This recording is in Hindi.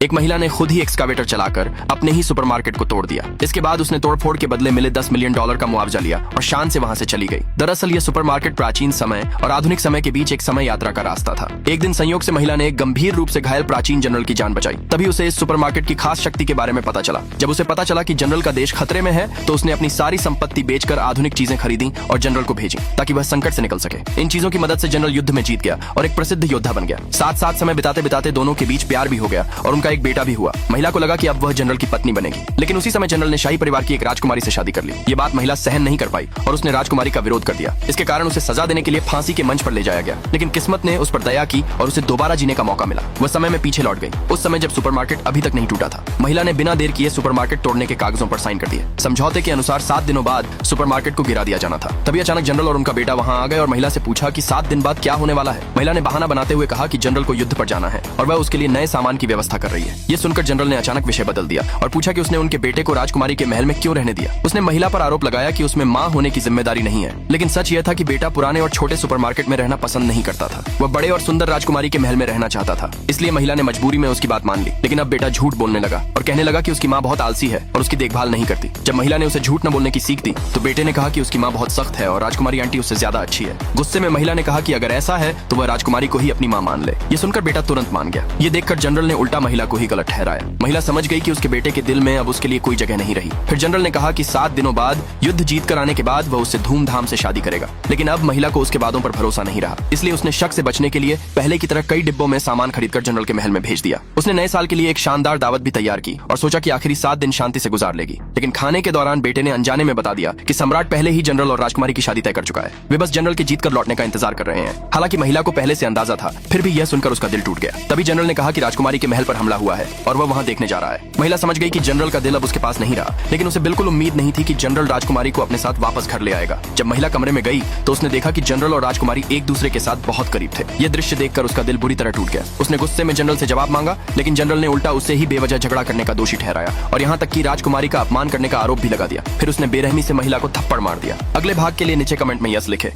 एक महिला ने खुद ही एक्सकावेटर चलाकर अपने ही सुपरमार्केट को तोड़ दिया। इसके बाद उसने तोड़फोड़ के बदले मिले $10 मिलियन का मुआवजा लिया और शान से वहां से चली गई। दरअसल यह सुपरमार्केट प्राचीन समय और आधुनिक समय के बीच एक समय यात्रा का रास्ता था। एक दिन संयोग से महिला ने एक गंभीर रूप से घायल प्राचीन जनरल की जान बचाई। तभी उसे इस सुपरमार्केट की खास शक्ति के बारे में पता चला। जब उसे पता चला कि जनरल का देश खतरे में है तो उसने अपनी सारी संपत्ति बेचकर आधुनिक चीजें खरीदी और जनरल को भेजी ताकि वह संकट से निकल सके। इन चीजों की मदद से जनरल युद्ध में जीत गया और एक प्रसिद्ध योद्धा बन गया। साथ साथ समय बिताते बिताते दोनों के बीच प्यार भी हो गया और उनका एक बेटा भी हुआ। महिला को लगा कि अब वह जनरल की पत्नी बनेगी, लेकिन उसी समय जनरल ने शाही परिवार की एक राजकुमारी से शादी कर ली। ये बात महिला सहन नहीं कर पाई और उसने राजकुमारी का विरोध कर दिया। इसके कारण उसे सजा देने के लिए फांसी के मंच पर ले जाया गया, लेकिन किस्मत ने उस पर दया की और उसे दोबारा जीने का मौका मिला। वह समय में पीछे लौट गई, उस समय जब सुपरमार्केट अभी तक नहीं टूटा था। महिला ने बिना देर किए सुपरमार्केट तोड़ने के कागजों पर साइन कर दिए। समझौते के अनुसार 7 दिनों बाद सुपरमार्केट को गिरा दिया जाना था। तभी अचानक जनरल और उनका बेटा वहां आ गए और महिला से पूछा कि 7 दिन बाद क्या होने वाला है। महिला ने बहाना बनाते हुए कहा कि जनरल को युद्ध पर जाना है और वह उसके लिए नए सामान की व्यवस्था कर रही है। ये सुनकर जनरल ने अचानक विषय बदल दिया और पूछा कि उसने उनके बेटे को राजकुमारी के महल में क्यों रहने दिया। उसने महिला पर आरोप लगाया कि उसमें मां होने की जिम्मेदारी नहीं है, लेकिन सच यह था कि बेटा पुराने और छोटे सुपरमार्केट में रहना पसंद नहीं करता था। वह बड़े और सुंदर राजकुमारी के महल में रहना चाहता था। इसलिए महिला ने मजबूरी में उसकी बात मान ली। लेकिन अब बेटा झूठ बोलने लगा और कहने लगा कि उसकी माँ बहुत आलसी है और उसकी देखभाल नहीं करती। जब महिला ने उसे झूठ न बोलने की सीख दी तो बेटे ने कहा कि उसकी माँ बहुत सख्त है और राजकुमारी आंटी उससे ज्यादा अच्छी है। गुस्से में महिला ने कहा कि अगर ऐसा है तो वह राजकुमारी को ही अपनी माँ मान ले। ये सुनकर बेटा तुरंत मान गया। ये देखकर जनरल ने उल्टा महिला को ही गलत ठहराया। महिला समझ गई कि उसके बेटे के दिल में अब उसके लिए कोई जगह नहीं रही। फिर जनरल ने कहा कि 7 दिनों बाद युद्ध जीत कर आने के बाद वह उससे धूमधाम से शादी करेगा। लेकिन अब महिला को उसके वादों पर भरोसा नहीं रहा, इसलिए उसने शक से बचने के लिए पहले की तरह कई डिब्बों में सामान खरीदकर जनरल के महल में भेज दिया। उसने नए साल के लिए एक शानदार दावत भी तैयार की और सोचा कि आखिरी 7 दिन शांति से गुजार लेगी। लेकिन खाने के दौरान बेटे ने अनजाने में बता दिया कि सम्राट पहले ही जनरल और राजकुमारी की शादी तय कर चुका है। वे बस जनरल के जीत कर लौटने का इंतजार कर रहे हैं। हालांकि महिला को पहले से अंदाजा था, फिर भी यह सुनकर उसका दिल टूट गया। तभी जनरल ने कहा कि राजकुमारी के महल पर हमला हुआ है और वह वहां देखने जा रहा है। महिला समझ गई कि जनरल का दिल अब उसके पास नहीं रहा, लेकिन उसे बिल्कुल उम्मीद नहीं थी कि जनरल राजकुमारी को अपने साथ वापस घर ले आएगा। जब महिला कमरे में गई तो उसने देखा कि जनरल और राजकुमारी एक दूसरे के साथ बहुत करीब थे। यह दृश्य देखकर उसका दिल बुरी तरह टूट गया। उसने गुस्से में जनरल से जवाब मांगा, लेकिन जनरल ने उल्टा उसे ही बेवजह झगड़ा करने का दोषी ठहराया और यहाँ तक कि राजकुमारी का अपमान करने का आरोप भी लगा दिया। फिर उसने बेरहमी से महिला को थप्पड़ मार दिया। अगले भाग के लिए नीचे कमेंट में यस लिखे।